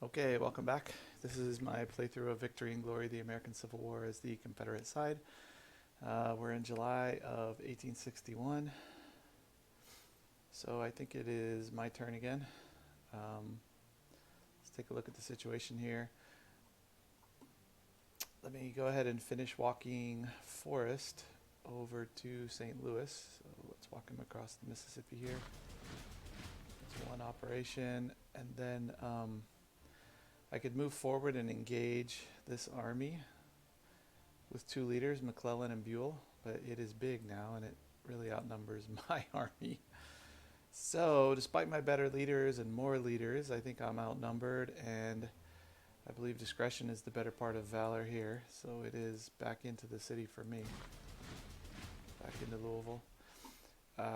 Okay, welcome back. This is my playthrough of Victory and Glory, the American Civil War as the Confederate side. We're in July of 1861, so I think it is my turn again. Let's take a look at the situation here. Let me go ahead and finish walking Forrest over to St. Louis. So let's walk him across the Mississippi here. That's one operation, and then I could move forward and engage this army with two leaders, McClellan and Buell, but it is big now and it really outnumbers my army. So despite my better leaders and more leaders, I think I'm outnumbered, and I believe discretion is the better part of valor here. So it is back into the city for me, back into Louisville,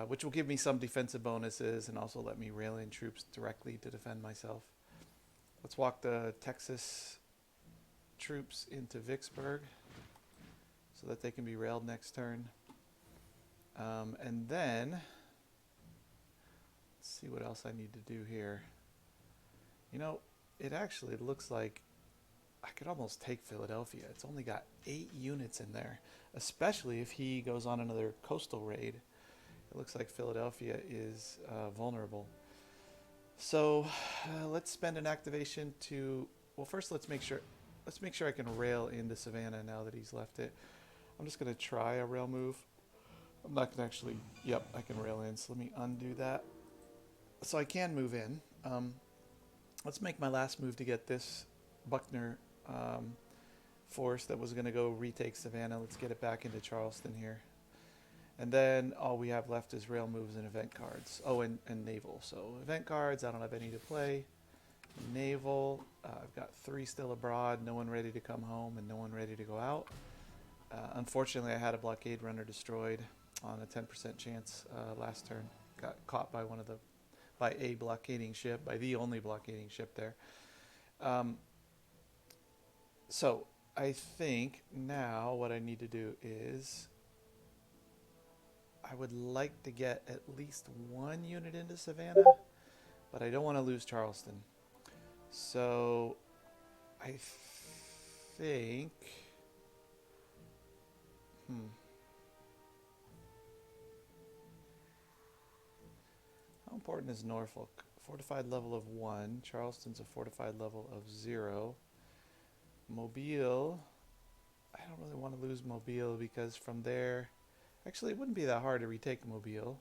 which will give me some defensive bonuses and also let me rail in troops directly to defend myself. Let's walk the Texas troops into Vicksburg so that they can be railed next turn. And then, let's see what else I need to do here. You know, it actually looks like I could almost take Philadelphia. It's only got 8 units in there, especially if he goes on another coastal raid. It looks like Philadelphia is vulnerable. So let's spend an activation to, well, first let's make sure I can rail into Savannah now that he's left it. I'm just going to try a rail move. I'm not going to actually, yep, I can rail in. So let me undo that. So I can move in. Let's make my last move to get this Buckner force that was going to go retake Savannah. Let's get it back into Charleston here. And then all we have left is rail moves and event cards. Oh, and naval. So event cards, I don't have any to play. Naval, I've got 3 still abroad, no one ready to come home and no one ready to go out. Unfortunately, I had a blockade runner destroyed on a 10% chance last turn. Got caught by a blockading ship, by the only blockading ship there. So I think now what I need to do is, I would like to get at least 1 unit into Savannah, but I don't want to lose Charleston. So I think, how important is Norfolk? Fortified level of 1. Charleston's a fortified level of 0. Mobile, I don't really want to lose Mobile because from there, actually, it wouldn't be that hard to retake Mobile.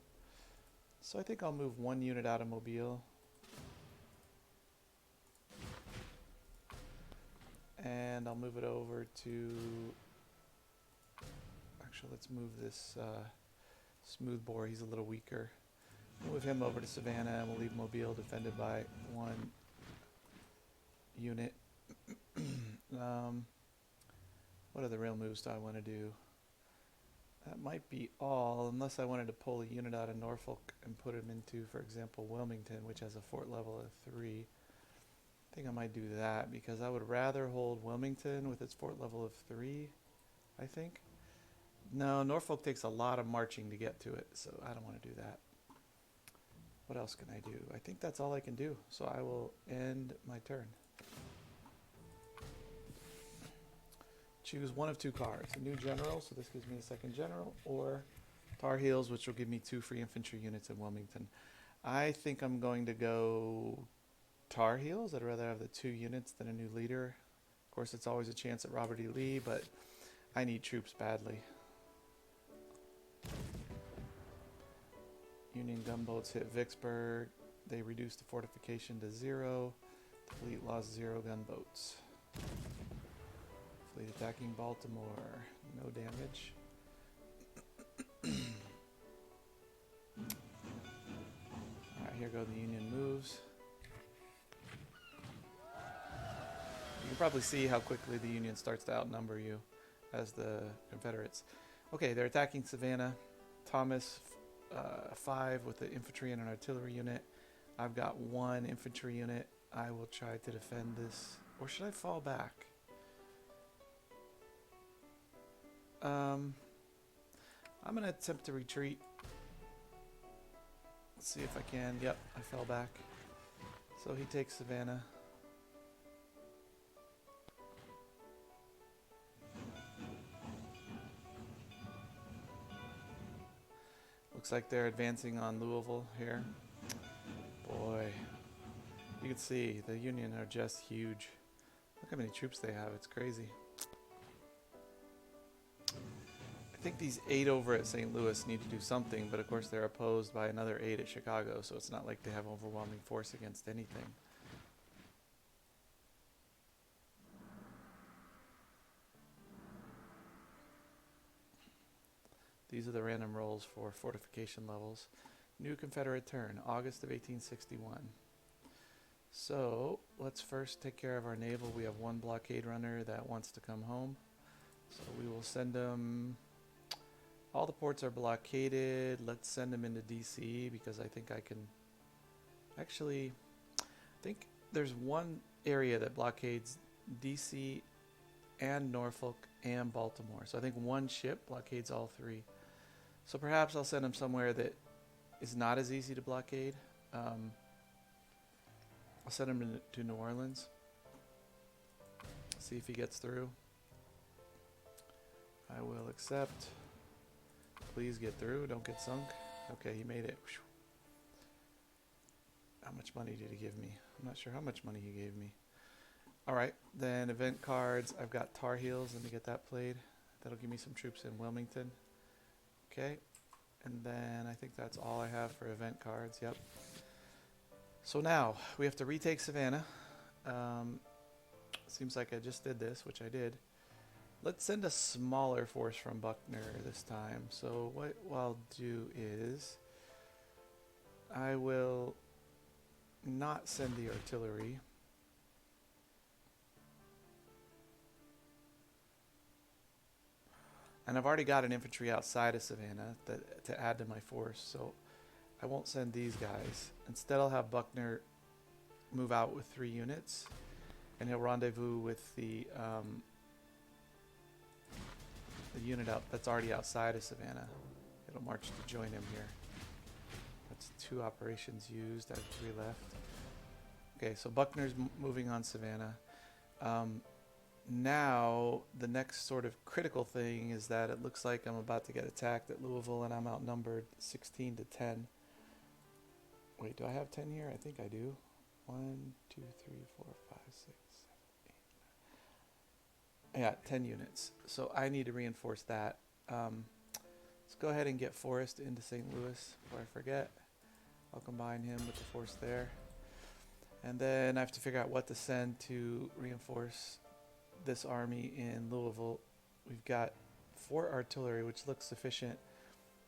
So I think I'll move 1 unit out of Mobile. And I'll move it over to, actually, let's move this Smoothbore. He's a little weaker. Move him over to Savannah, and we'll leave Mobile defended by 1 unit. What other rail moves do I want to do? That might be all, unless I wanted to pull a unit out of Norfolk and put him into, for example, Wilmington, which has a fort level of 3. I think I might do that because I would rather hold Wilmington with its fort level of 3, I think. No, Norfolk takes a lot of marching to get to it, so I don't want to do that. What else can I do? I think that's all I can do, so I will end my turn. Choose one of 2 cards. A new general, so this gives me a 2nd general, or Tar Heels, which will give me 2 free infantry units in Wilmington. I think I'm going to go Tar Heels. I'd rather have the 2 units than a new leader. Of course, it's always a chance at Robert E. Lee, but I need troops badly. Union gunboats hit Vicksburg. They reduced the fortification to 0. The fleet lost 0 gunboats. Fleet attacking Baltimore. No damage. Alright, here go the Union moves. You can probably see how quickly the Union starts to outnumber you as the Confederates. Okay, they're attacking Savannah. Thomas, 5 with the infantry and an artillery unit. I've got 1 infantry unit. I will try to defend this. Or should I fall back? I'm going to attempt to retreat. Let's see if I can. Yep, I fell back. So he takes Savannah. like they're advancing on Louisville here. Boy, you can see the Union are just huge. Look how many troops they have. It's crazy. I think these 8 over at St. Louis need to do something, but of course they're opposed by another 8 at Chicago, so it's not like they have overwhelming force against anything. These are the random rolls for fortification levels. New Confederate turn, August of 1861. So let's first take care of our naval. We have 1 blockade runner that wants to come home. So we will send them. All the ports are blockaded. Let's send them into DC because I think I can. Actually, I think there's one area that blockades DC and Norfolk and Baltimore. So I think 1 ship blockades all 3. So perhaps I'll send him somewhere that is not as easy to blockade. I'll send him to New Orleans. See if he gets through. I will accept. Please get through. Don't get sunk. Okay, he made it. How much money did he give me? I'm not sure how much money he gave me. All right, then event cards. I've got Tar Heels. Let me get that played. That'll give me some troops in Wilmington. Okay, and then I think that's all I have for event cards. Yep. So now we have to retake Savannah. Seems like I just did this, which I did. Let's send a smaller force from Buckner this time. So what I'll do is I will not send the artillery. And I've already got an infantry outside of Savannah to add to my force, so I won't send these guys. Instead, I'll have Buckner move out with 3 units, and he'll rendezvous with the unit out that's already outside of Savannah. It'll march to join him here. That's 2 operations used. I have 3 left. Okay, so Buckner's moving on Savannah. Now, the next sort of critical thing is that it looks like I'm about to get attacked at Louisville, and I'm outnumbered 16 to 10. Wait, do I have 10 here? I think I do. 1, 2, 3, 4, 5, 6, 7, 8, 9. Yeah, 10 units. So I need to reinforce that. Let's go ahead and get Forrest into St. Louis before I forget. I'll combine him with the force there. And then I have to figure out what to send to reinforce this army in Louisville. We've got 4 artillery, which looks sufficient.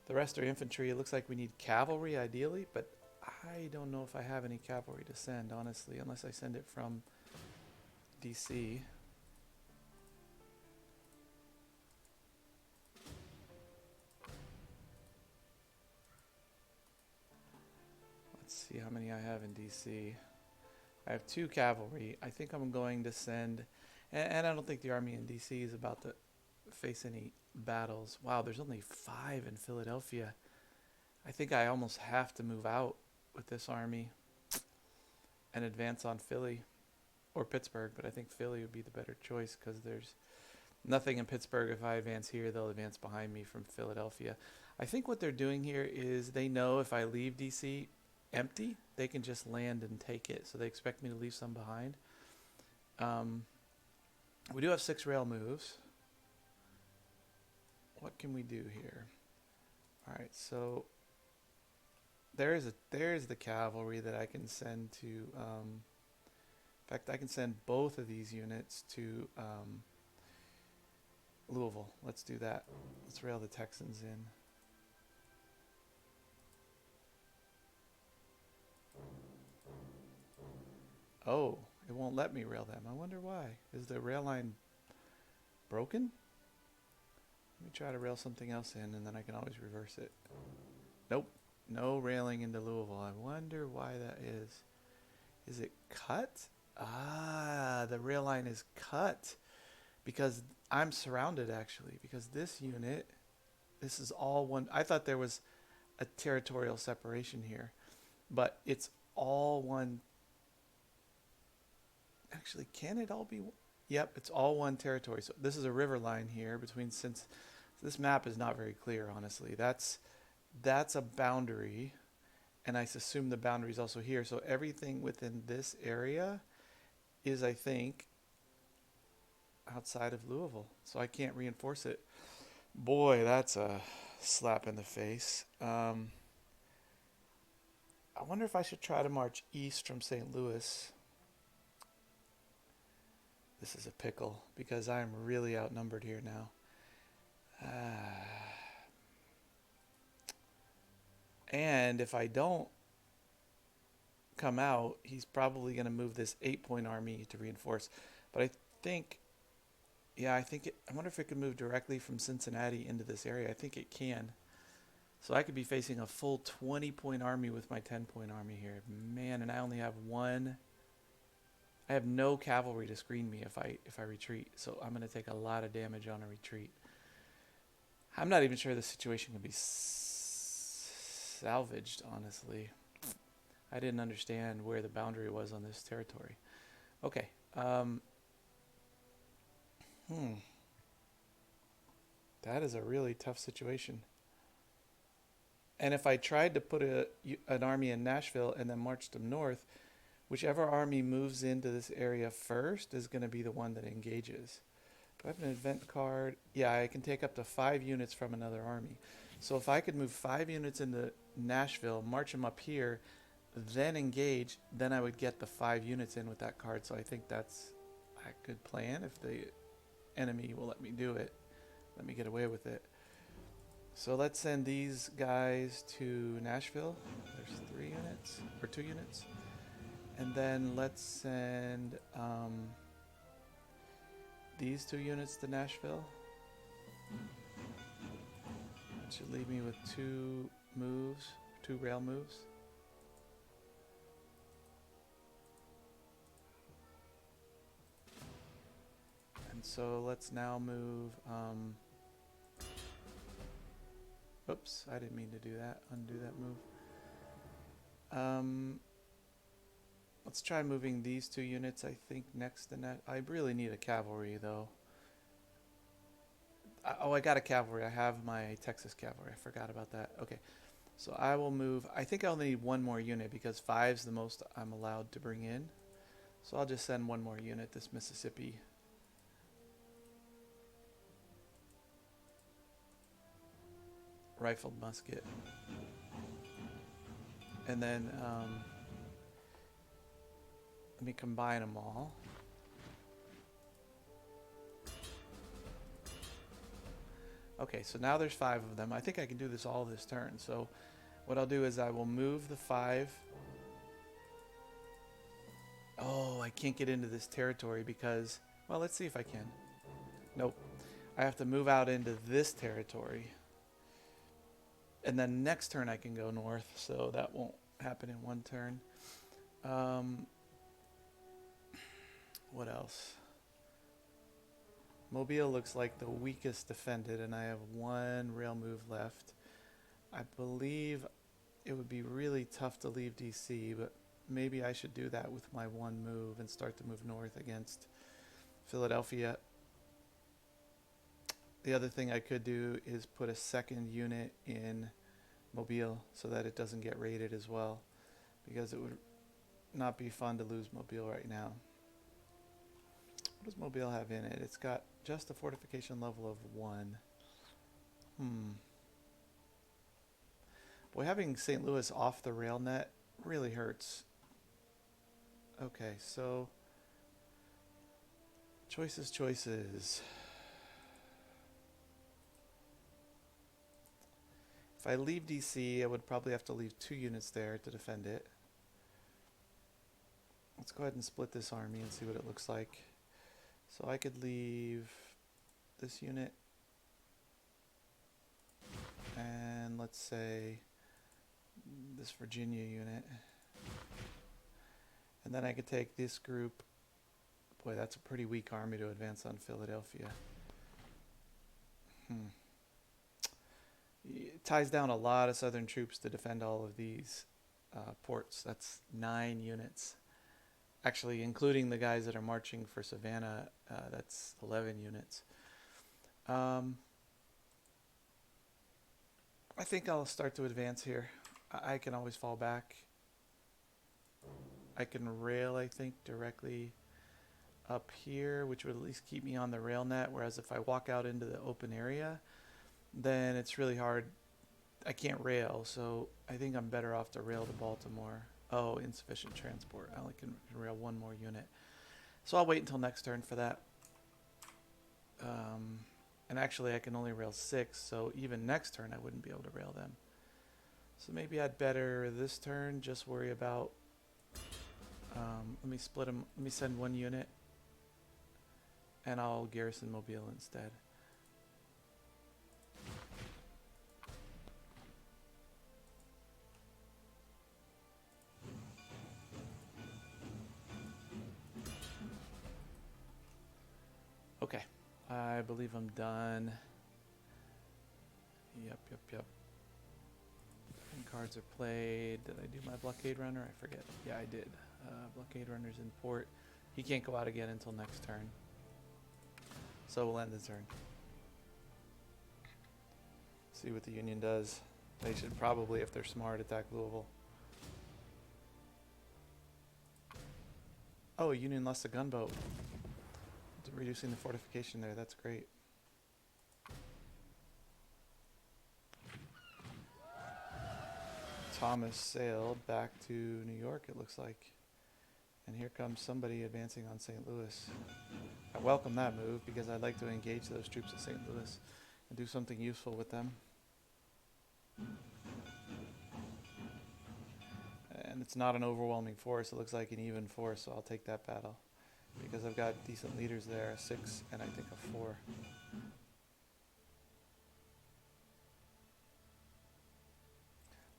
The rest are infantry. It looks like we need cavalry ideally, but I don't know if I have any cavalry to send, honestly, unless I send it from DC. Let's see how many I have in DC. I have 2 cavalry. I think I'm going to send, and I don't think the army in DC is about to face any battles. Wow, there's only 5 in Philadelphia. I think I almost have to move out with this army and advance on Philly or Pittsburgh, but I think Philly would be the better choice because there's nothing in Pittsburgh. If I advance here, they'll advance behind me from Philadelphia. I think what they're doing here is they know if I leave DC empty, they can just land and take it, so they expect me to leave some behind. We do have 6 rail moves. What can we do here? All right, so there's the cavalry that I can send to. In fact, I can send both of these units to Louisville. Let's do that. Let's rail the Texans in. Oh, it won't let me rail them. I wonder why. Is the rail line broken? Let me try to rail something else in, and then I can always reverse it. Nope. No railing into Louisville. I wonder why that is. Is it cut? Ah, the rail line is cut because I'm surrounded, actually, because this unit, this is all one. I thought there was a territorial separation here, but it's all one. Actually, can it all be? Yep, it's all one territory. So this is a river line here between, since this map is not very clear, honestly. That's that's a boundary, and I assume the boundary is also here. So everything within this area is, I think, outside of Louisville. So I can't reinforce it. Boy, that's a slap in the face. I wonder if I should try to march east from St. Louis. This is a pickle because I'm really outnumbered here now. And if I don't come out, he's probably going to move this 8-point army to reinforce. But I think, yeah, I wonder if it could move directly from Cincinnati into this area. I think it can. So I could be facing a full 20-point army with my 10-point army here. Man, and I only have one. I have no cavalry to screen me if I retreat. So I'm going to take a lot of damage on a retreat. I'm not even sure the situation can be salvaged, honestly. I didn't understand where the boundary was on this territory. Okay. That is a really tough situation. And if I tried to put an army in Nashville and then march them north, whichever army moves into this area first is going to be the one that engages. Do I have an event card? Yeah, I can take up to 5 units from another army. So if I could move 5 units into Nashville, march them up here, then engage, then I would get the 5 units in with that card. So I think that's a good plan if the enemy will let me do it. Let me get away with it. So let's send these guys to Nashville. There's 3 units, or 2 units. And then let's send these 2 units to Nashville. That should leave me with 2 moves, 2 rail moves. And so let's now move, oops, I didn't mean to do that, undo that move. Let's try moving these 2 units, I think, next to that. I really need a cavalry, though. I got a cavalry. I have my Texas cavalry. I forgot about that. Okay, so I will move. I think I only need 1 more unit because 5's the most I'm allowed to bring in. So I'll just send 1 more unit, this Mississippi. Rifled musket. And then let me combine them all. Okay, so now there's 5 of them. I think I can do this all this turn. So what I'll do is I will move the 5. Oh, I can't get into this territory because, well, let's see if I can. Nope. I have to move out into this territory. And then next turn I can go north, so that won't happen in 1 turn. What else? Mobile looks like the weakest defended, and I have 1 rail move left. I believe it would be really tough to leave DC, but maybe I should do that with my 1 move and start to move north against Philadelphia. The other thing I could do is put a 2nd unit in Mobile so that it doesn't get raided as well, because it would not be fun to lose Mobile right now. What does Mobile have in it? It's got just a fortification level of 1. Boy, having St. Louis off the rail net really hurts. Okay, so choices. If I leave DC, I would probably have to leave 2 units there to defend it. Let's go ahead and split this army and see what it looks like. So I could leave this unit, and let's say this Virginia unit, and then I could take this group. Boy, that's a pretty weak army to advance on Philadelphia. It ties down a lot of Southern troops to defend all of these ports. That's 9 units. Actually, including the guys that are marching for Savannah, that's 11 units. I think I'll start to advance here. I can always fall back. I can rail, I think, directly up here, which would at least keep me on the rail net, whereas if I walk out into the open area, then it's really hard. I can't rail, so I think I'm better off to rail to Baltimore. Oh, insufficient transport. I only can rail one more unit. So I'll wait until next turn for that. And actually I can only rail 6, so even next turn I wouldn't be able to rail them. So maybe I'd better this turn just worry about... let me split them. Let me send one unit, and I'll garrison Mobile instead. Okay, I believe I'm done. Yep. And cards are played. Did I do my blockade runner? I forget. Yeah, I did. Blockade runner's in port. He can't go out again until next turn. So we'll end the turn. See what the Union does. They should probably, if they're smart, attack Louisville. Oh, Union lost a gunboat. Reducing the fortification there. That's great. Thomas sailed back to New York, it looks like. And here comes somebody advancing on St. Louis. I welcome that move because I'd like to engage those troops at St. Louis and do something useful with them. And it's not an overwhelming force. It looks like an even force, so I'll take that battle. Because I've got decent leaders there, a 6 and I think a 4.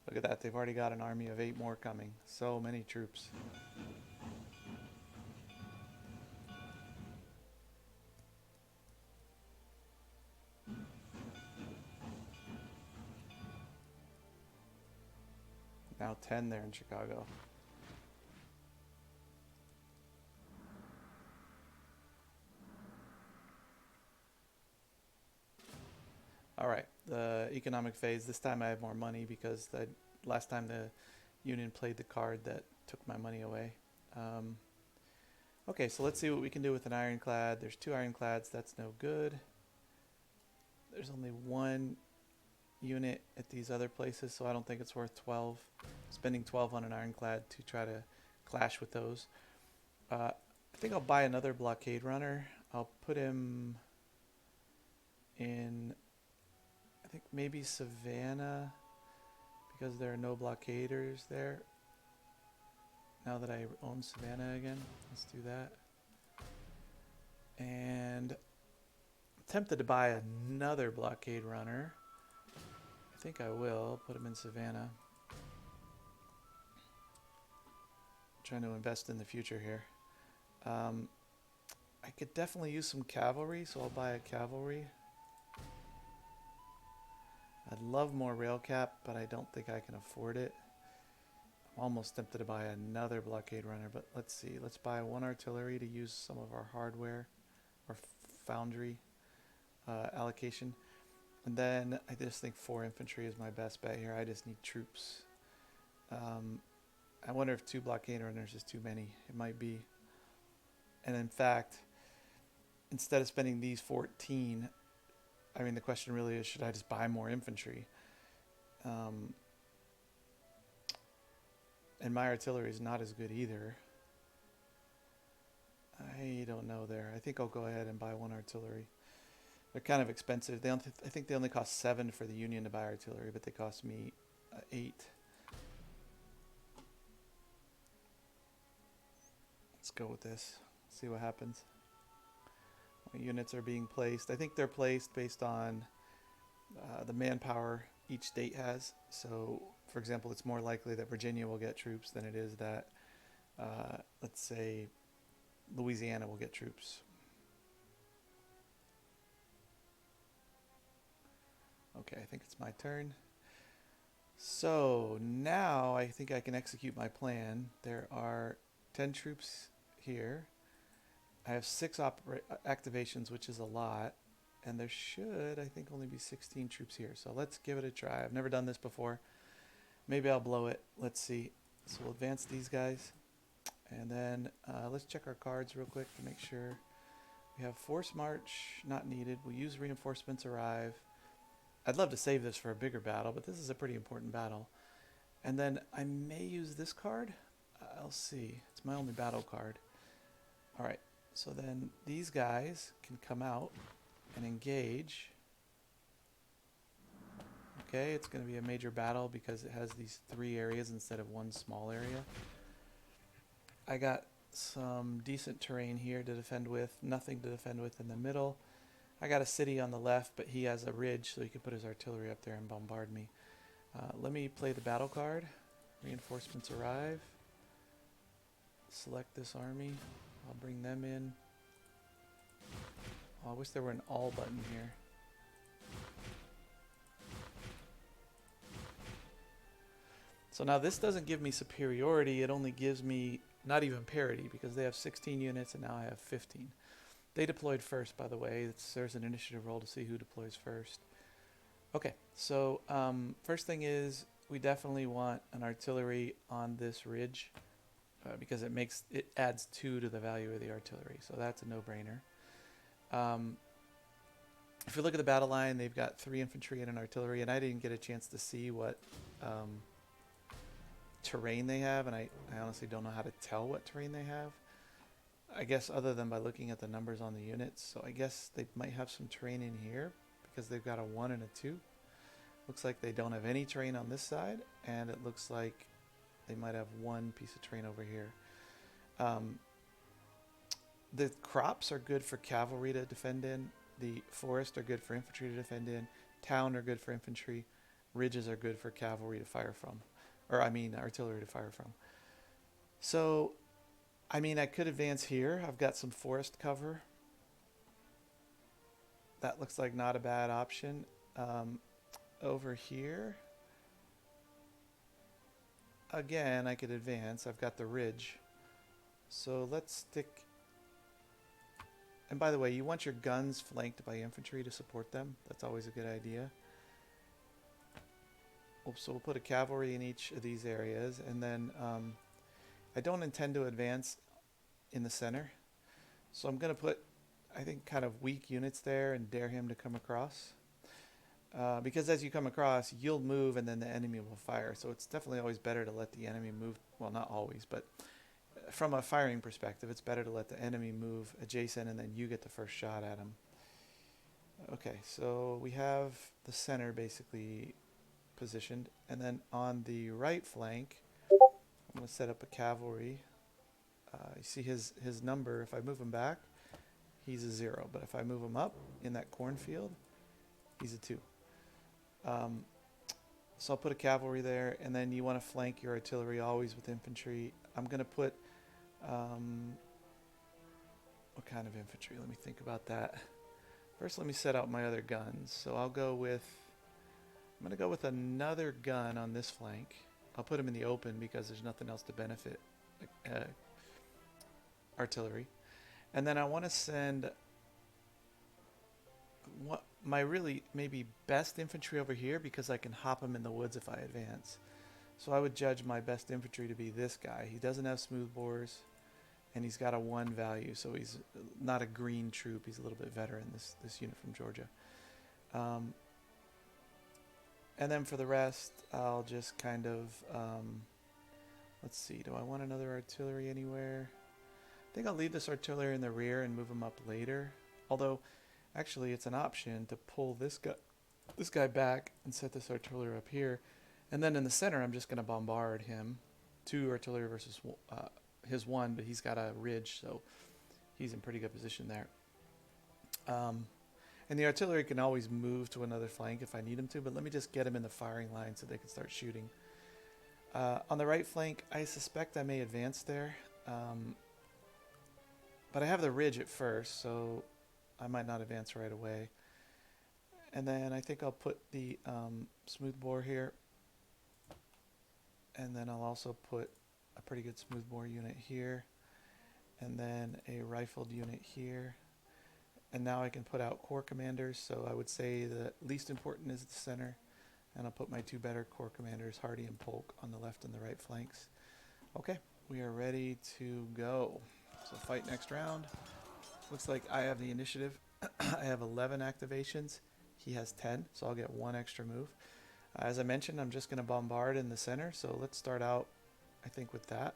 Look at that, they've already got an army of 8 more coming. So many troops. Now 10 there in Chicago. All right, the economic phase. This time I have more money because the last time the Union played the card that took my money away. Okay, so let's see what we can do with an ironclad. There's 2 ironclads. That's no good. There's only 1 unit at these other places, so I don't think it's worth 12. Spending 12 on an ironclad to try to clash with those. I think I'll buy another blockade runner. I'll put him in... I think maybe Savannah, because there are no blockaders there. Now that I own Savannah again, let's do that. And I'm tempted to buy another blockade runner. I think I will put him in Savannah. I'm trying to invest in the future here. I could definitely use some cavalry, so I'll buy a cavalry. I'd love more rail cap, but I don't think I can afford it. I'm almost tempted to buy another blockade runner, but let's see. Let's buy 1 artillery to use some of our hardware or foundry allocation. And then I just think 4 infantry is my best bet here. I just need troops. I wonder if 2 blockade runners is too many. It might be. And in fact, instead of spending these 14, I mean, the question really is, should I just buy more infantry? And my artillery is not as good either. I don't know there. I think I'll go ahead and buy 1 artillery. They're kind of expensive. I think they only cost 7 for the Union to buy artillery, but they cost me 8. Let's go with this. See what happens. What units are being placed. I think they're placed based on the manpower each state has. So, for example, it's more likely that Virginia will get troops than it is that, let's say, Louisiana will get troops. Okay, I think it's my turn. So now I think I can execute my plan. There are 10 troops here. I have 6 activations, which is a lot. and there should, I think, only be 16 troops here. So let's give it a try. I've never done this before. Maybe I'll blow it. Let's see. So we'll advance these guys, and then let's check our cards real quick to make sure. We have force march, not needed. We'll use reinforcements arrive. I'd love to save this for a bigger battle, but this is a pretty important battle. And then I may use this card. I'll see. It's my only battle card. All right. So then these guys can come out and engage. Okay, it's going to be a major battle because it has these 3 areas instead of 1 small area. I got some decent terrain here to defend with, nothing to defend with in the middle. I got a city on the left, but he has a ridge, so he can put his artillery up there and bombard me. Let me play the battle card. Reinforcements arrive. Select this army. I'll bring them in. Oh, I wish there were an all button here. So now this doesn't give me superiority, it only gives me not even parity because they have 16 units and now I have 15. They deployed first, by the way. There's an initiative roll to see who deploys first. Okay, so first thing is we definitely want an artillery on this ridge because it adds 2 to the value of the artillery, so that's a no-brainer. If you look at the battle line, they've got 3 infantry and an artillery, and I didn't get a chance to see what terrain they have, and I honestly don't know how to tell what terrain they have. I guess other than by looking at the numbers on the units, so I guess they might have some terrain in here because they've got a 1 and a 2. Looks like they don't have any terrain on this side, and it looks like they might have 1 piece of terrain over here. The crops are good for cavalry to defend in. The forest are good for infantry to defend in. Town are good for infantry. Ridges are good for cavalry to fire from. Or, I mean, artillery to fire from. So, I mean, I could advance here. I've got some forest cover. That looks like not a bad option. Over here, again, I could advance. I've got the ridge. So let's stick... And by the way, you want your guns flanked by infantry to support them. That's always a good idea. So we'll put a cavalry in each of these areas, and then I don't intend to advance in the center. So I'm going to put, I think, kind of weak units there and dare him to come across. Because as you come across, you'll move and then the enemy will fire. So it's definitely always better to let the enemy move. Well, not always, but from a firing perspective, it's better to let the enemy move adjacent and then you get the first shot at him. Okay, so we have the center basically positioned, and then on the right flank I'm going to set up a cavalry. You see his number. If I move him back, he's a 0, but if I move him up in that cornfield, he's a 2. So I'll put a cavalry there, and then you want to flank your artillery always with infantry. I'm going to put what kind of infantry? Let me think about that. First, let me set out my other guns. So I'm going to go with another gun on this flank. I'll put him in the open because there's nothing else to benefit artillery. And then I want to send my really maybe best infantry over here because I can hop him in the woods if I advance. So I would judge my best infantry to be this guy. He doesn't have smooth bores, and he's got a 1 value, so he's not a green troop. He's a little bit veteran, this unit from Georgia. And then for the rest, I'll just kind of, let's see, do I want another artillery anywhere? I think I'll leave this artillery in the rear and move him up later. Although, actually, it's an option to pull this guy back and set this artillery up here. And then in the center, I'm just going to bombard him. 2 artillery versus his 1, but he's got a ridge, so he's in pretty good position there. And the artillery can always move to another flank if I need him to, but let me just get him in the firing line so they can start shooting. On the right flank, I suspect I may advance there. But I have the ridge at first, so I might not advance right away. And then I think I'll put the smooth bore here. And then I'll also put a pretty good smooth bore unit here. And then a rifled unit here. And now I can put out corps commanders, so I would say the least important is the center. And I'll put my two better corps commanders, Hardy and Polk, on the left and the right flanks. Okay, we are ready to go. So fight next round. Looks like I have the initiative. I have 11 activations. He has 10, so I'll get one extra move. As I mentioned, I'm just going to bombard in the center, so let's start out, I think, with that.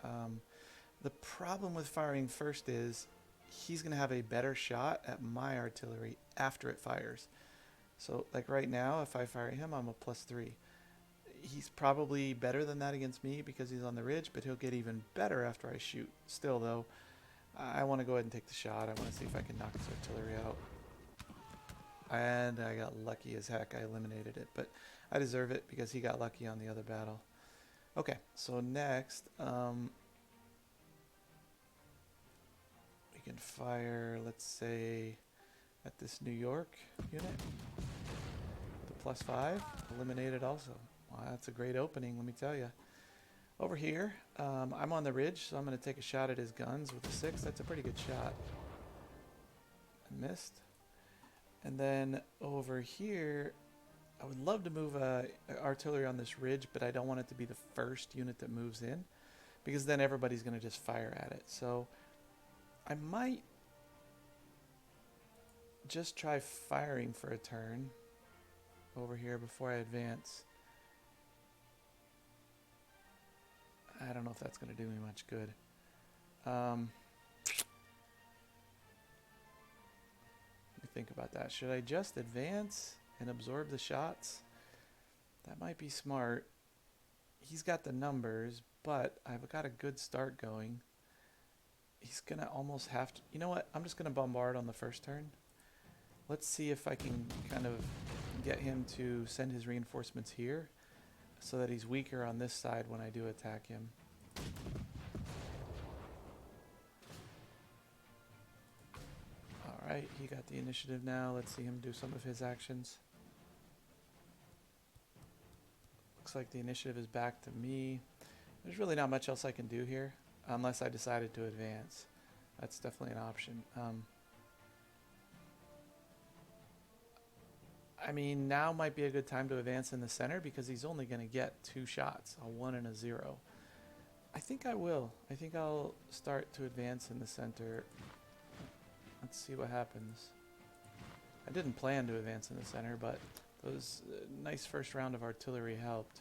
The problem with firing first is he's going to have a better shot at my artillery after it fires. So, like right now, if I fire him, I'm a +3. He's probably better than that against me because he's on the ridge, but he'll get even better after I shoot. Still, though, I want to go ahead and take the shot. I want to see if I can knock his artillery out. And I got lucky as heck. I eliminated it, but I deserve it because he got lucky on the other battle. Okay, so next, we can fire, let's say, at this New York unit. The +5, eliminated also. Wow, that's a great opening, let me tell you. Over here, I'm on the ridge, so I'm going to take a shot at his guns with a 6. That's a pretty good shot. I missed. And then over here, I would love to move artillery on this ridge, but I don't want it to be the first unit that moves in, because then everybody's going to just fire at it. So I might just try firing for a turn over here before I advance. I don't know if that's going to do me much good. Let me think about that. Should I just advance and absorb the shots? That might be smart. He's got the numbers, but I've got a good start going. He's going to almost have to... You know what? I'm just going to bombard on the first turn. Let's see if I can kind of get him to send his reinforcements here so that he's weaker on this side when I do attack him. Alright, he got the initiative now. Let's see him do some of his actions. Looks like the initiative is back to me. There's really not much else I can do here unless I decided to advance. That's definitely an option. I mean, now might be a good time to advance in the center because he's only going to get 2 shots, a 1 and a 0. I think I will. I think I'll start to advance in the center. Let's see what happens. I didn't plan to advance in the center, but those nice first round of artillery helped.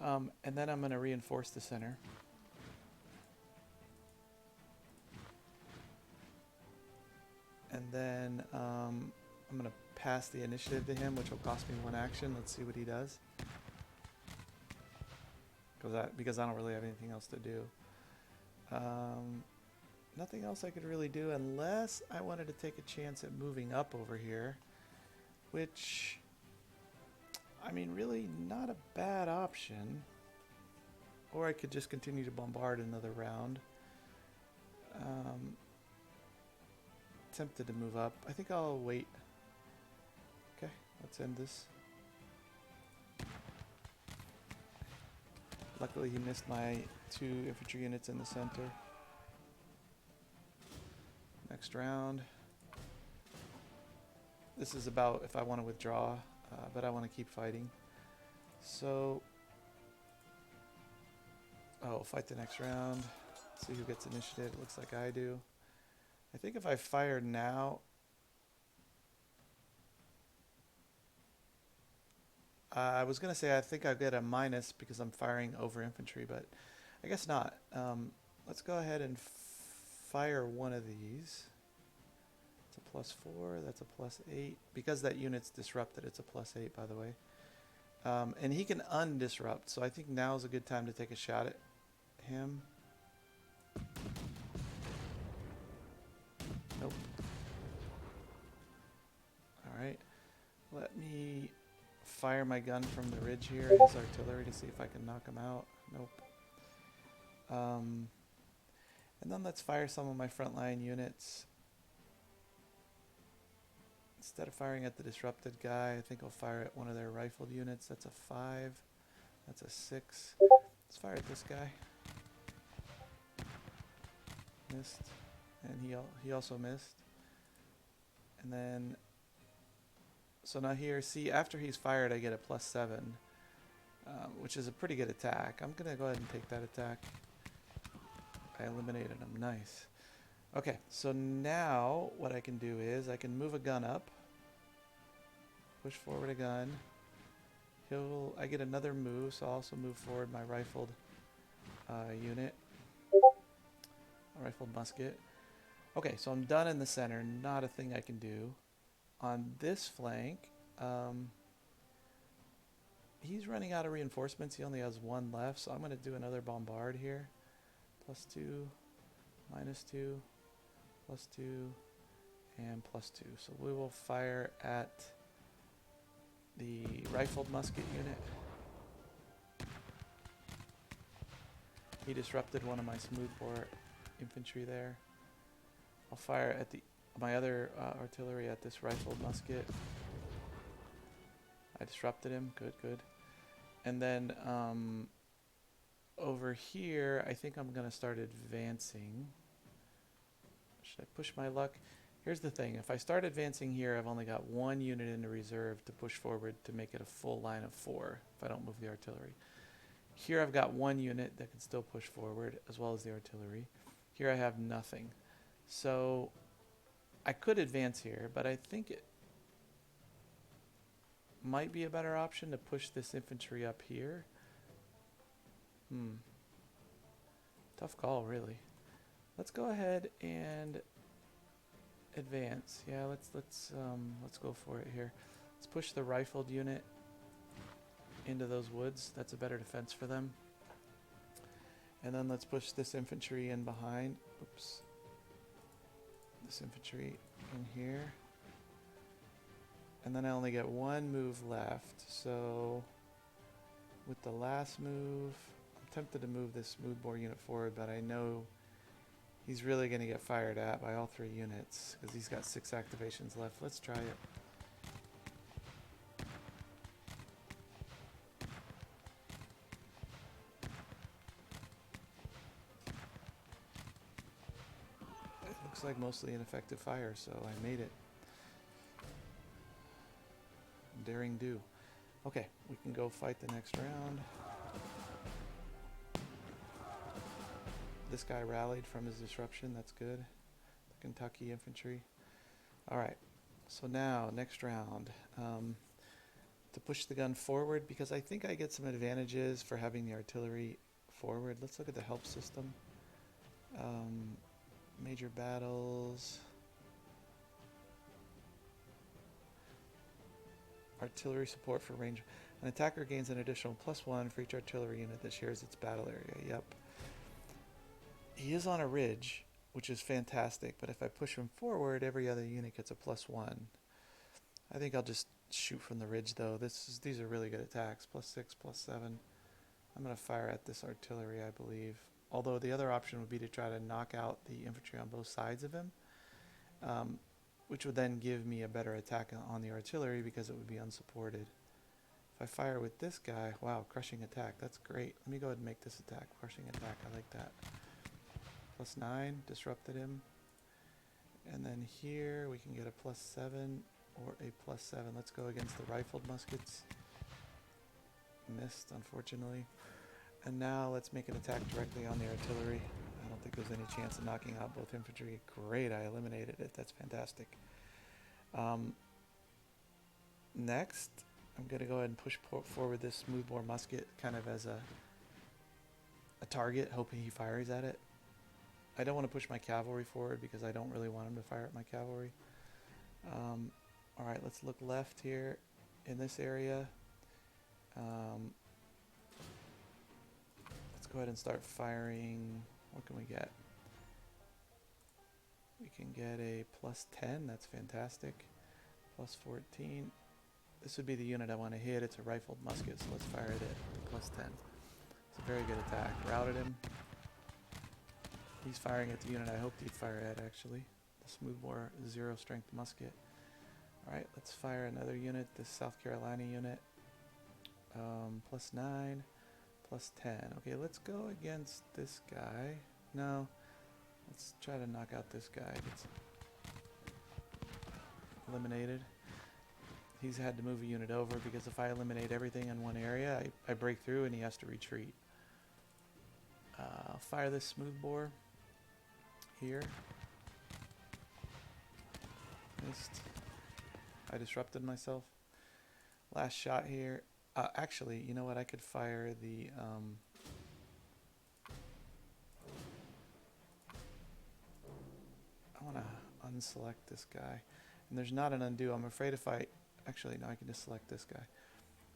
And then I'm going to reinforce the center. And then I'm going to pass the initiative to him, which will cost me 1 action. Let's see what he does. Because I don't really have anything else to do. Nothing else I could really do unless I wanted to take a chance at moving up over here, which, I mean, really not a bad option. Or I could just continue to bombard another round. Tempted to move up. I think I'll wait. Okay, let's end this. Luckily he missed my 2 infantry units in the center. Next round. This is about if I want to withdraw, but I want to keep fighting. So, fight the next round. See who gets initiative. It looks like I do. I think if I fire now, I was going to say I think I'll get a minus because I'm firing over infantry, but I guess not. Let's go ahead and fire one of these. It's a +4, that's a +8. Because that unit's disrupted, it's a +8, by the way. And he can undisrupt, so I think now's a good time to take a shot at him. Nope. Alright. Let me fire my gun from the ridge here, his artillery, to see if I can knock him out. Nope. And then let's fire some of my frontline units. Instead of firing at the disrupted guy, I think I'll fire at one of their rifled units. That's a 5. That's a 6. Let's fire at this guy. Missed. And he also missed. And then, so now here, see, after he's fired, I get a +7, which is a pretty good attack. I'm going to go ahead and take that attack. I eliminated him. Nice. Okay, so now what I can do is I can move a gun up, push forward a gun. I get another move, so I'll also move forward my rifled unit, a rifled musket. Okay, so I'm done in the center. Not a thing I can do. On this flank, he's running out of reinforcements. He only has one left, so I'm going to do another bombard here. +2, -2, +2, and +2. So we will fire at the rifled musket unit. He disrupted one of my smoothbore infantry there. I'll fire at my other artillery at this rifled musket. I disrupted him. Good, good. And then over here, I think I'm going to start advancing. Should I push my luck? Here's the thing. If I start advancing here, I've only got one unit in the reserve to push forward to make it a full line of 4 if I don't move the artillery. Here I've got one unit that can still push forward as well as the artillery. Here I have nothing. So I could advance here, but I think it might be a better option to push this infantry up here. Tough call, really. Let's go ahead and advance. Yeah, let's go for it here. Let's push the rifled unit into those woods. That's a better defense for them. And then let's push this infantry in behind. Oops. This infantry in here. And then I only get one move left. So with the last move, I'm tempted to move this smoothbore unit forward, but I know he's really going to get fired at by all 3 units because he's got 6 activations left. Let's try it. It looks like mostly ineffective fire, so I made it. Daring do. Okay, we can go fight the next round. This guy rallied from his disruption. That's good. The Kentucky infantry. All right. So now, next round. To push the gun forward, because I think I get some advantages for having the artillery forward. Let's look at the help system. Major battles. Artillery support for range. An attacker gains an additional +1 for each artillery unit that shares its battle area. Yep. He is on a ridge, which is fantastic, but if I push him forward, every other unit gets a +1. I think I'll just shoot from the ridge, though. These are really good attacks. +6, +7. I'm going to fire at this artillery, I believe. Although the other option would be to try to knock out the infantry on both sides of him, which would then give me a better attack on the artillery because it would be unsupported. If I fire with this guy, wow, crushing attack. That's great. Let me go ahead and make this attack. Crushing attack. I like that. +9, disrupted him. And then here we can get a +7 or a +7. Let's go against the rifled muskets. Missed, unfortunately. And now let's make an attack directly on the artillery. I don't think there's any chance of knocking out both infantry. Great, I eliminated it. That's fantastic. Next, I'm going to go ahead and push forward this smoothbore musket kind of as a target, hoping he fires at it. I don't want to push my cavalry forward because I don't really want him to fire at my cavalry. All right, let's look left here in this area. Let's go ahead and start firing. What can we get? We can get a +10. That's fantastic. +14. This would be the unit I want to hit. It's a rifled musket, so let's fire it at +10. It's a very good attack. Routed him. He's firing at the unit I hoped he'd fire at, actually. The smoothbore 0 strength musket. Alright, let's fire another unit, this South Carolina unit. +9, +10. Okay, let's go against this guy. No, let's try to knock out this guy. eliminated. He's had to move a unit over because if I eliminate everything in one area, I break through and he has to retreat. I'll fire this smoothbore here. Missed. I disrupted myself. Last shot here. Actually, you know what? I could fire the... I want to unselect this guy. And there's not an undo. I'm afraid if I... Actually, no, I can just select this guy. I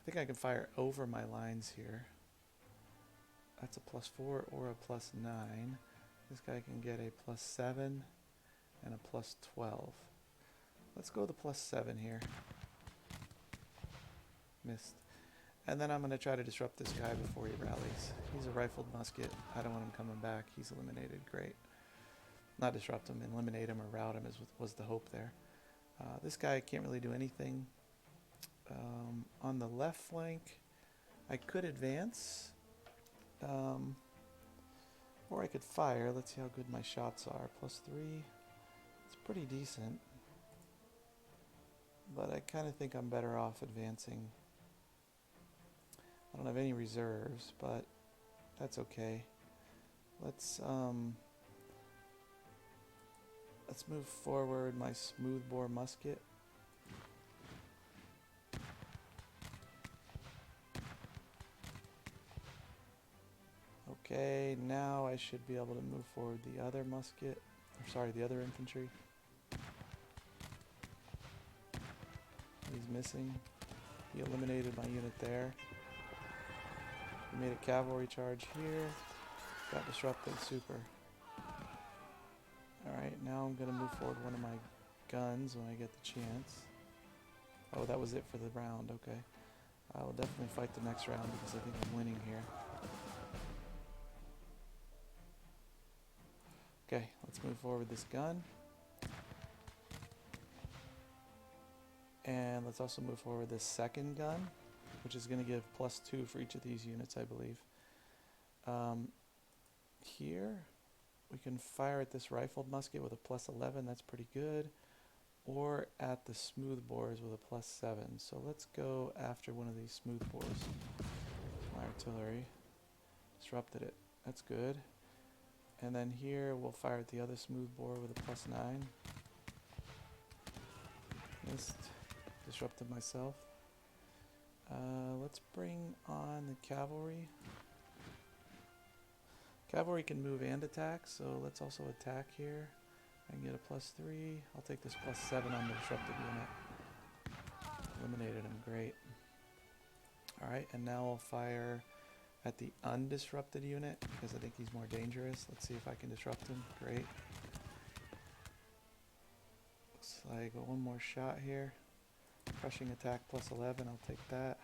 think I can fire over my lines here. That's a +4 or a +9. This guy can get a +7 and a +12. Let's go with the +7 here. Missed. And then I'm going to try to disrupt this guy before he rallies. He's a rifled musket. I don't want him coming back. He's eliminated. Great. Not disrupt him, eliminate him or rout him was the hope there. This guy can't really do anything. On the left flank, I could advance. Or I could fire. Let's see how good my shots are. +3. It's pretty decent. But I kind of think I'm better off advancing. I don't have any reserves, but that's okay. Let's move forward my smoothbore musket. Okay, now I should be able to move forward the other musket, or sorry, the other infantry. He's missing. He eliminated my unit there. He made a cavalry charge here. Got disrupted, super. Alright, now I'm going to move forward one of my guns when I get the chance. Oh, that was it for the round, okay. I will definitely fight the next round because I think I'm winning here. Okay, let's move forward with this gun. And let's also move forward this second gun, which is going to give +2 for each of these units, I believe. Here, we can fire at this rifled musket with a +11, that's pretty good. Or at the smoothbores with a +7. So let's go after one of these smoothbores. My artillery disrupted it, that's good. And then here, we'll fire at the other smoothbore with a +9. Missed. Disrupted myself. Let's bring on the cavalry. Cavalry can move and attack, so let's also attack here. I can get a +3. I'll take this +7 on the disrupted unit. Eliminated him, great. Alright, and now I'll fire at the undisrupted unit because I think he's more dangerous. Let's see if I can disrupt him, great. Looks like one more shot here. Crushing attack +11, I'll take that.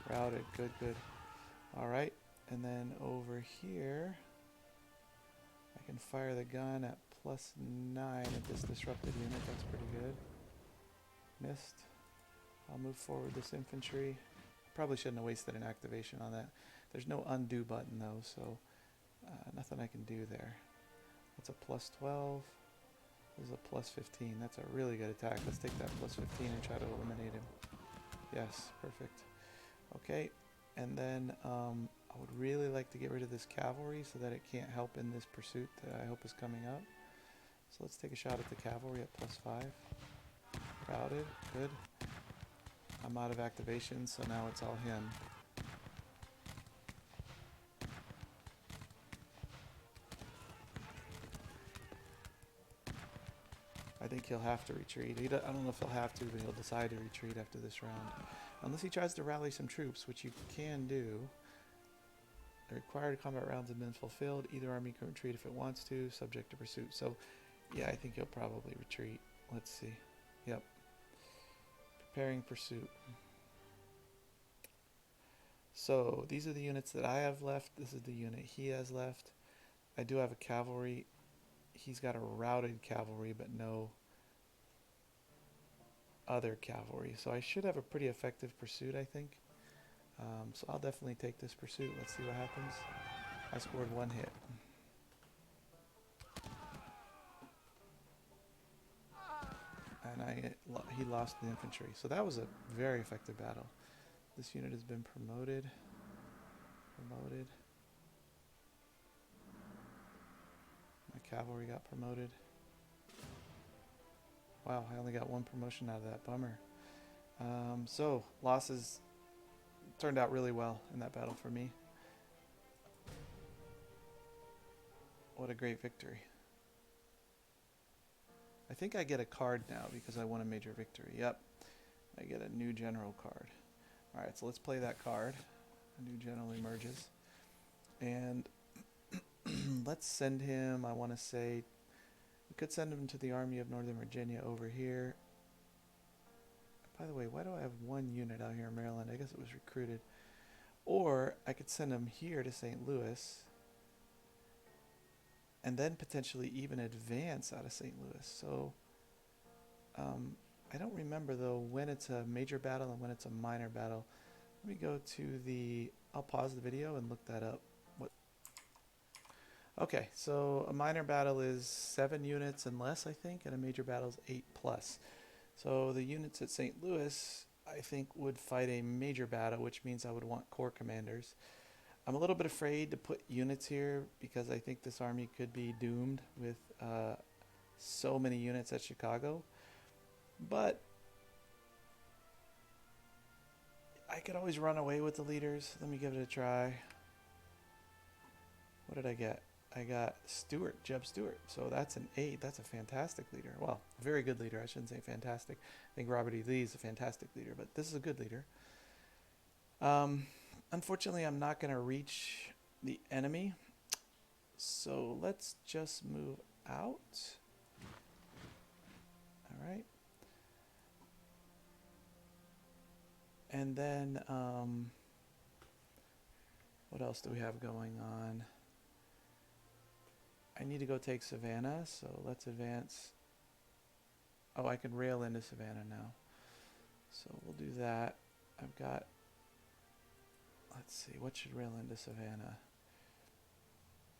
Routed, good, good. Alright, and then over here, I can fire the gun at +9 at this disrupted unit, that's pretty good. Missed. I'll move forward this infantry. Probably shouldn't have wasted an activation on that. There's no undo button though, so nothing I can do there. That's a +12. This is a +15. That's a really good attack. Let's take that +15 and try to eliminate him. Yes, perfect. Okay, and then I would really like to get rid of this cavalry so that it can't help in this pursuit that I hope is coming up. So let's take a shot at the cavalry at +5. Routed, good. I'm out of activation, so now it's all him. I think he'll have to retreat. I don't know if he'll have to, but he'll decide to retreat after this round. Unless he tries to rally some troops, which you can do. The required combat rounds have been fulfilled. Either army can retreat if it wants to, subject to pursuit. So, yeah, I think he'll probably retreat. Let's see. Yep. Preparing pursuit. So, these are the units that I have left. This is the unit he has left. I do have a cavalry. He's got a routed cavalry, but no other cavalry. So I should have a pretty effective pursuit, I think. So I'll definitely take this pursuit. Let's see what happens. I scored 1 hit. and he lost the infantry. So that was a very effective battle. This unit has been promoted. My cavalry got promoted. Wow, I only got one promotion out of that. Bummer. So losses turned out really well in that battle for me. What a great victory. I think I get a card now because I won a major victory. Yep. I get a new general card. Alright, so let's play that card. A new general emerges. And let's send him, I want to say, we could send him to the Army of Northern Virginia over here. By the way, why do I have one unit out here in Maryland? I guess it was recruited. Or I could send him here to St. Louis. And then potentially even advance out of St. Louis. So, I don't remember though when it's a major battle and when it's a minor battle. Let me go to the, I'll pause the video and look that up. Okay, so a minor battle is 7 units and less, I think, and a major battle is 8 plus. So the units at St. Louis, I think, would fight a major battle, which means I would want corps commanders. I'm a little bit afraid to put units here because I think this army could be doomed with so many units at Chicago. But I could always run away with the leaders. Let me give it a try. What did I get? I got Stewart, Jeb Stewart. So that's an 8. That's a fantastic leader. Well, a very good leader. I shouldn't say fantastic. I think Robert E. Lee is a fantastic leader, but this is a good leader. Unfortunately, I'm not going to reach the enemy. So let's just move out. All right. And then, what else do we have going on? I need to go take Savannah, so let's advance. Oh, I can rail into Savannah now. So we'll do that. I've got, let's see, what should rail into Savannah?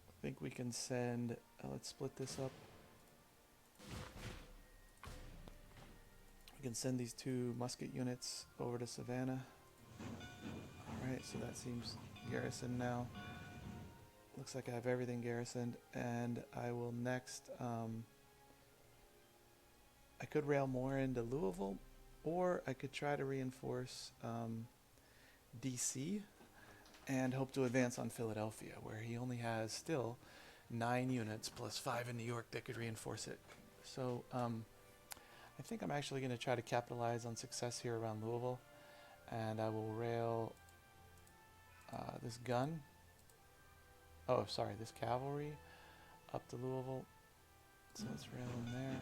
I think we can send, let's split this up. We can send these 2 musket units over to Savannah. Alright, so that seems garrisoned now. Looks like I have everything garrisoned, and I will next, I could rail more into Louisville, or I could try to reinforce DC and hope to advance on Philadelphia, where he only has still 9 units plus 5 in New York that could reinforce it. So I think I'm actually going to try to capitalize on success here around Louisville, and I will rail this gun. Oh, sorry, this cavalry up to Louisville. So let's rail in there.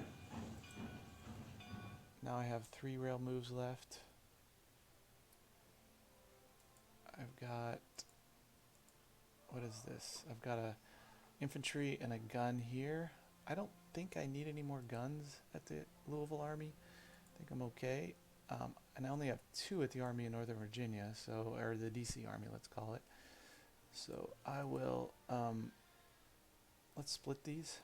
Now I have 3 rail moves left. I've got, what is this? I've got a infantry and a gun here. I don't think I need any more guns at the Louisville Army. I think I'm okay. And I only have 2 at the Army in Northern Virginia, so, or the DC Army, let's call it. So I will, let's split these.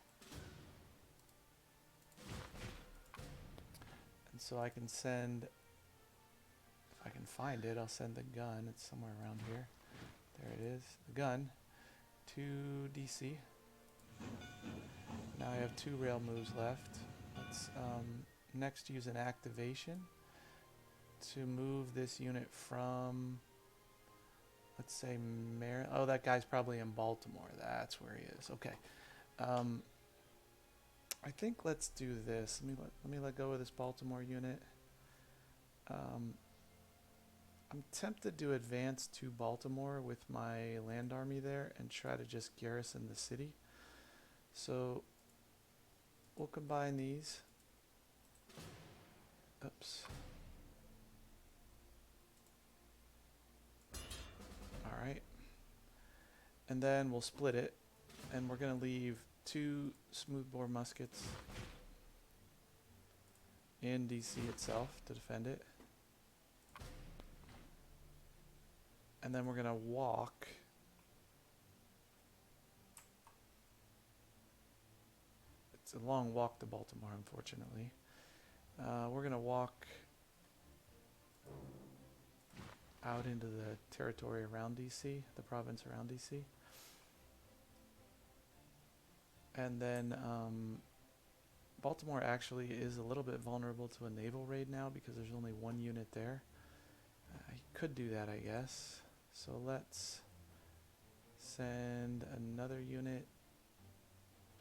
And so I can send, if I can find it, I'll send the gun. It's somewhere around here. There it is, the gun, to DC. Now I have 2 rail moves left. Let's next use an activation to move this unit from, let's say, oh, that guy's probably in Baltimore. That's where he is. Okay. I think let's do this. Let me let go of this Baltimore unit. I'm tempted to advance to Baltimore with my land army there and try to just garrison the city. So we'll combine these. Oops. Alright. And then we'll split it. And we're going to leave 2 smoothbore muskets in DC itself to defend it. And then we're going to walk it's a long walk to Baltimore, unfortunately. We're going to walk out into the territory around DC, the province around DC. And then Baltimore actually is a little bit vulnerable to a naval raid now because there's only one unit there. I could do that, I guess. So let's send another unit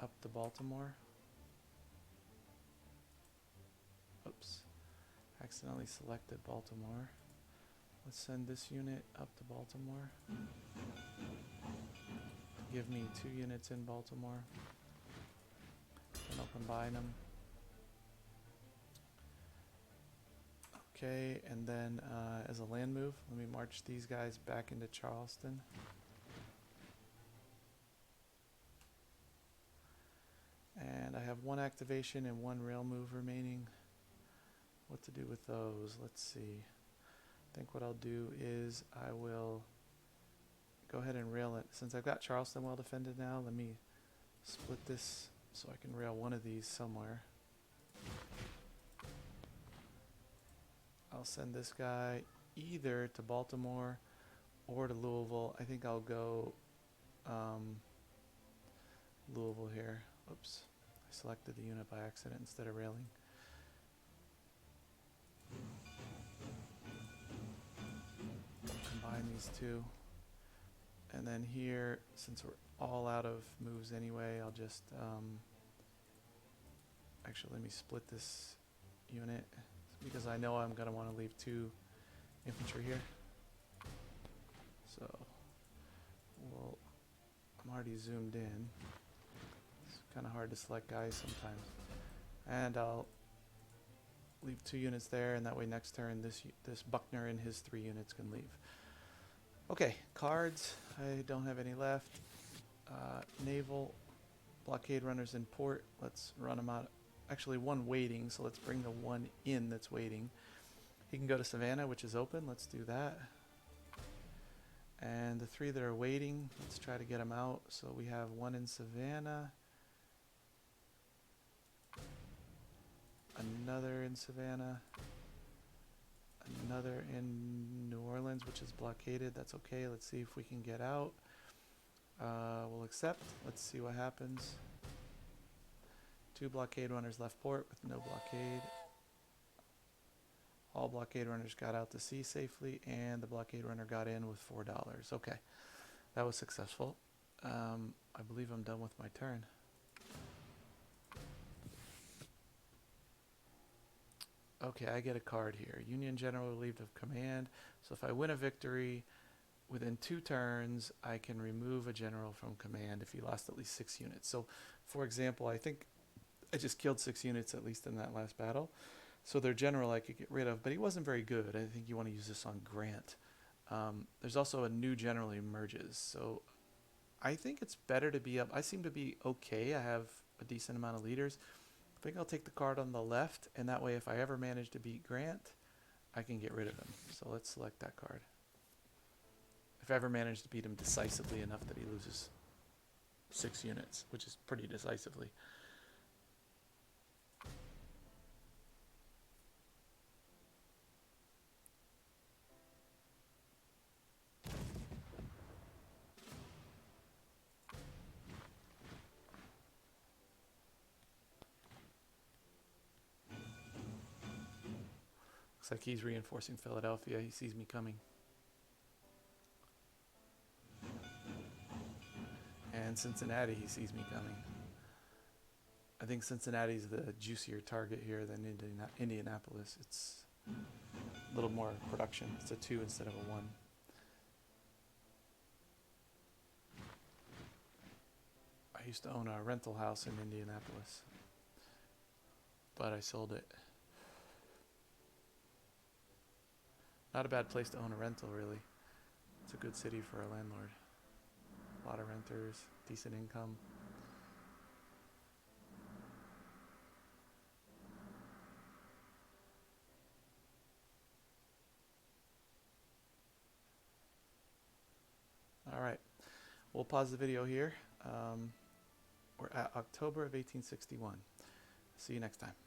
up to Baltimore. Oops, accidentally selected Baltimore. Let's send this unit up to Baltimore. Give me 2 units in Baltimore. And I'll combine them. Okay, and then as a land move, let me march these guys back into Charleston. And I have 1 activation and 1 rail move remaining. What to do with those? Let's see. I think what I'll do is I will go ahead and rail it. Since I've got Charleston well defended now, let me split this so I can rail one of these somewhere. I'll send this guy either to Baltimore or to Louisville. I think I'll go Louisville here. Oops, I selected the unit by accident instead of railing. Combine these 2. And then here, since we're all out of moves anyway, I'll just actually let me split this unit because I know I'm going to want to leave 2 infantry here. So, well, I'm already zoomed in. It's kind of hard to select guys sometimes. And I'll leave 2 units there, and that way next turn this Buckner and his 3 units can leave. Okay, cards. I don't have any left. Naval blockade runners in port. Let's run them out. Actually, 1 waiting, so let's bring the 1 in that's waiting. He can go to Savannah, which is open. Let's do that. And the 3 that are waiting, let's try to get them out. So we have 1 in Savannah, another in Savannah, another in New Orleans, which is blockaded. That's okay. Let's see if we can get out. We'll accept. Let's see what happens. 2 blockade runners left port with no blockade. All blockade runners got out to sea safely, and the blockade runner got in with $4. Okay, that was successful. I believe I'm done with my turn. Okay, I get a card here. Union General relieved of command. So if I win a victory, within 2 turns, I can remove a general from command if he lost at least 6 units. So, for example, I think I just killed 6 units at least in that last battle. So their general I could get rid of, but he wasn't very good. I think you want to use this on Grant. There's also a new general emerges. So I think it's better to be up. I seem to be okay. I have a decent amount of leaders. I think I'll take the card on the left, and that way if I ever manage to beat Grant, I can get rid of him. So let's select that card. If I ever manage to beat him decisively enough that he loses 6 units, which is pretty decisively. Looks like he's reinforcing Philadelphia. He sees me coming. And Cincinnati, he sees me coming. I think Cincinnati's the juicier target here than Indianapolis. It's a little more production. It's a 2 instead of a 1. I used to own a rental house in Indianapolis, but I sold it. Not a bad place to own a rental, really. It's a good city for a landlord. A lot of renters, decent income. All right, we'll pause the video here. We're at October of 1861. See you next time.